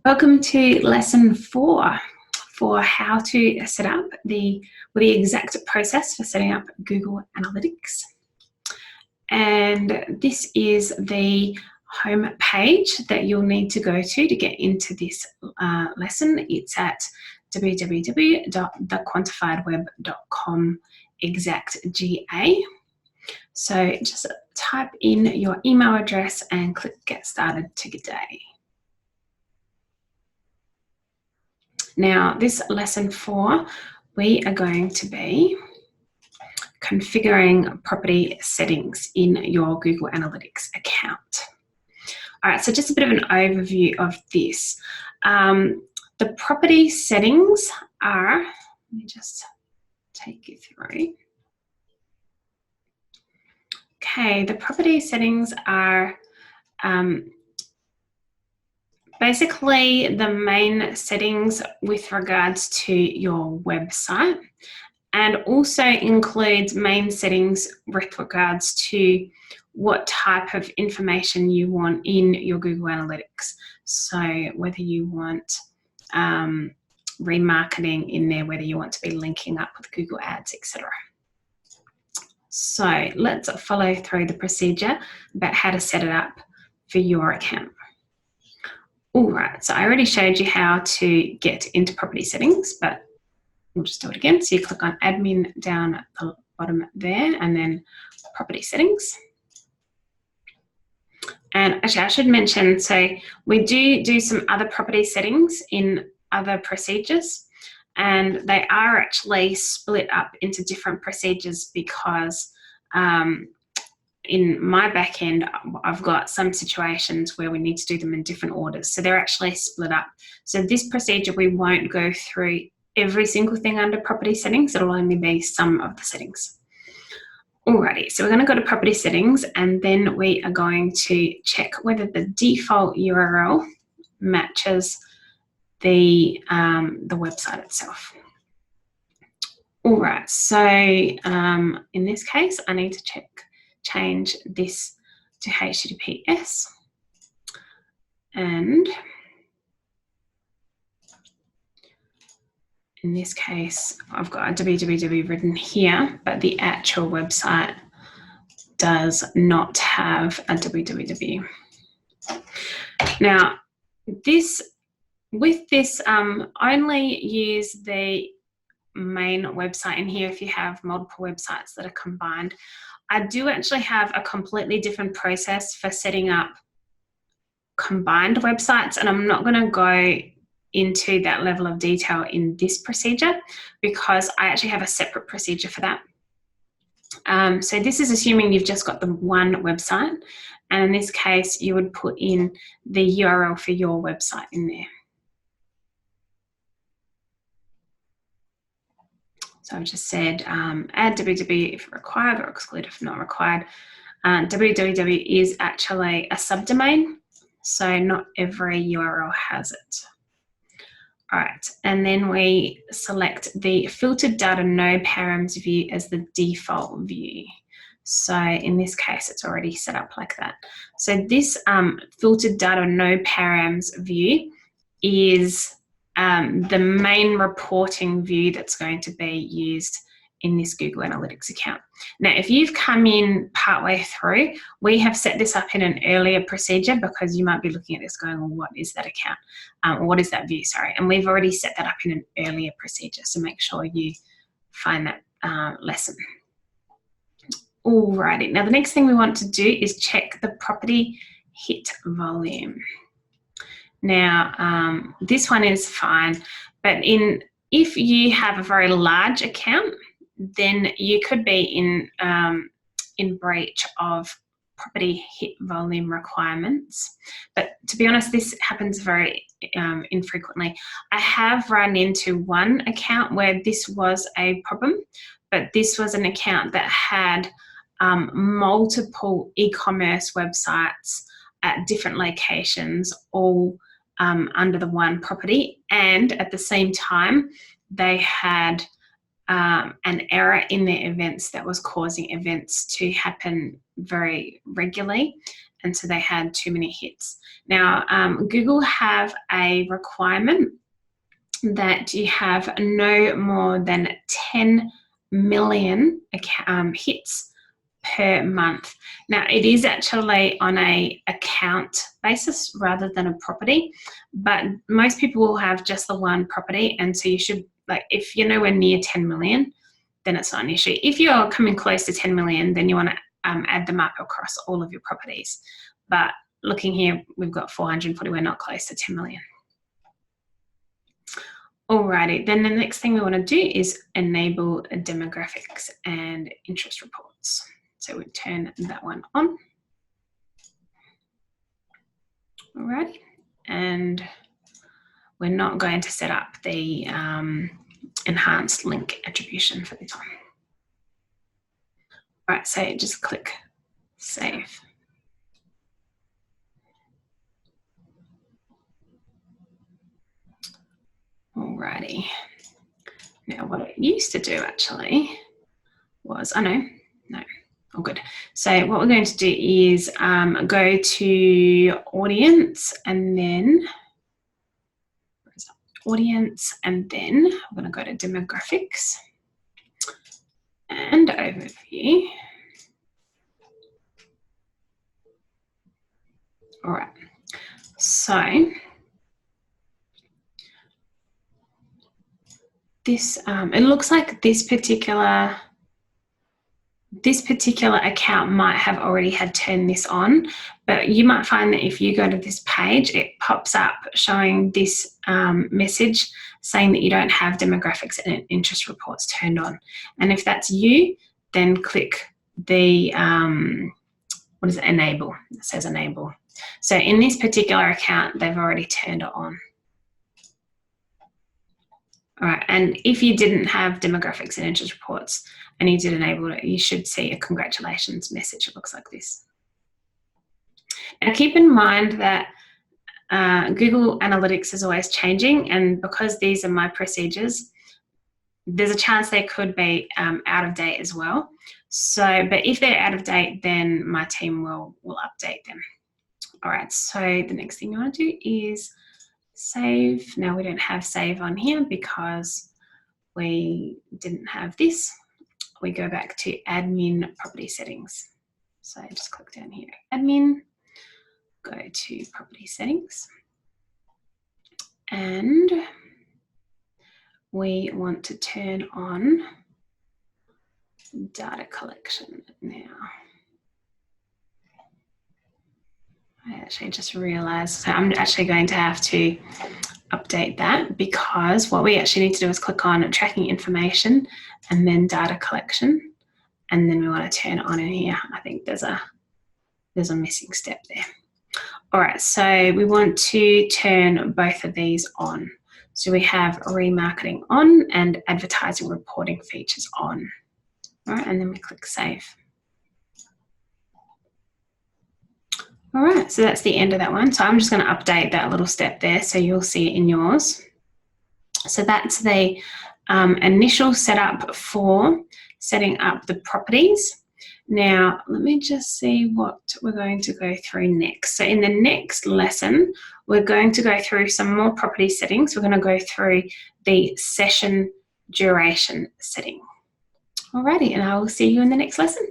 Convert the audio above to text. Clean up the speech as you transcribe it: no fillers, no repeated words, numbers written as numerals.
Welcome to lesson 4 for how to set up the exact process for setting up Google Analytics. And this is the home page that you'll need to go to get into this lesson. It's at www.thequantifiedweb.com exactGA. So just type in your email address and click Get Started today. Now, this lesson 4, we are going to be configuring property settings in your Google Analytics account. All right, so just a bit of an overview of this. The property settings are, let me just take you through. Okay, the property settings are basically the main settings with regards to your website, and also includes main settings with regards to what type of information you want in your Google Analytics. So whether you want remarketing in there, whether you want to be linking up with Google Ads, etc. So let's follow through the procedure about how to set it up for your account. All right, so I already showed you how to get into property settings, but we'll just do it again. So you click on admin down at the bottom there, and then property settings. And actually I should mention, so we do some other property settings in other procedures, and they are actually split up into different procedures because in my back end, I've got some situations where we need to do them in different orders. So they're actually split up. So this procedure, we won't go through every single thing under property settings. It'll only be some of the settings. Alrighty, so we're going to go to property settings, and then we are going to check whether the default URL matches the website itself. All right, so in this case, I need to change this to HTTPS, and in this case I've got a www written here, but the actual website does not have a www. Now with this only use the main website in here if you have multiple websites that are combined. I do actually have a completely different process for setting up combined websites, and I'm not going to go into that level of detail in this procedure because I actually have a separate procedure for that. So this is assuming you've just got the one website, and in this case you would put in the URL for your website in there. So I've just said add www if required or exclude if not required. www is actually a subdomain, so not every URL has it. All right, and then we select the filtered data no params view as the default view. So in this case, it's already set up like that. So this filtered data no params view is the main reporting view that's going to be used in this Google Analytics account. Now, if you've come in partway through, we have set this up in an earlier procedure because you might be looking at this going, well, what is that account? Or what is that view, sorry? And we've already set that up in an earlier procedure, so make sure you find that lesson. Alrighty, now the next thing we want to do is check the property hit volume. Now, this one is fine, but if you have a very large account, then you could be in breach of property hit volume requirements. But to be honest, this happens very infrequently. I have run into one account where this was a problem, but this was an account that had multiple e-commerce websites at different locations, all under the one property, and at the same time they had an error in their events that was causing events to happen very regularly, and so they had too many hits. Now, Google have a requirement that you have no more than 10 million hits per month. Now, it is actually on a account basis rather than a property, but most people will have just the one property, and so you should, like, if you're nowhere near 10 million, then it's not an issue. If you're coming close to 10 million, then you want to add them up across all of your properties. But looking here, we've got 440, we're not close to 10 million. Alrighty, then the next thing we want to do is enable demographics and interest reports. So we turn that one on. Alrighty, and we're not going to set up the enhanced link attribution for this one. All right, so just click save. Alrighty. Now what it used to do actually was, no, all good. So what we're going to do is go to audience, and then audience, and then we're going to go to demographics and overview. All right, so this, it looks like this particular account might have already had turned this on, but you might find that if you go to this page, it pops up showing this message saying that you don't have demographics and interest reports turned on. And if that's you, then click the, what is it, enable. It says enable. So in this particular account, they've already turned it on. All right, and if you didn't have demographics and interest reports and you did enable it, you should see a congratulations message. It looks like this. Now keep in mind that Google Analytics is always changing, and because these are my procedures, there's a chance they could be out of date as well. So, but if they're out of date, then my team will update them. All right, so the next thing you want to do is save. Now we don't have save on here because we didn't have this. We go back to admin property settings. So just click down here, admin, go to property settings, and we want to turn on data collection now. I actually just realized, so I'm actually going to have to update that, because what we actually need to do is click on tracking information and then data collection, and then we want to turn it on in here. I think there's a missing step there. All right, so we want to turn both of these on. So we have remarketing on and advertising reporting features on. All right, and then we click save. All right, so that's the end of that one. So I'm just going to update that little step there so you'll see it in yours. So that's the initial setup for setting up the properties. Now, let me just see what we're going to go through next. So in the next lesson, we're going to go through some more property settings. We're going to go through the session duration setting. Alrighty, and I will see you in the next lesson.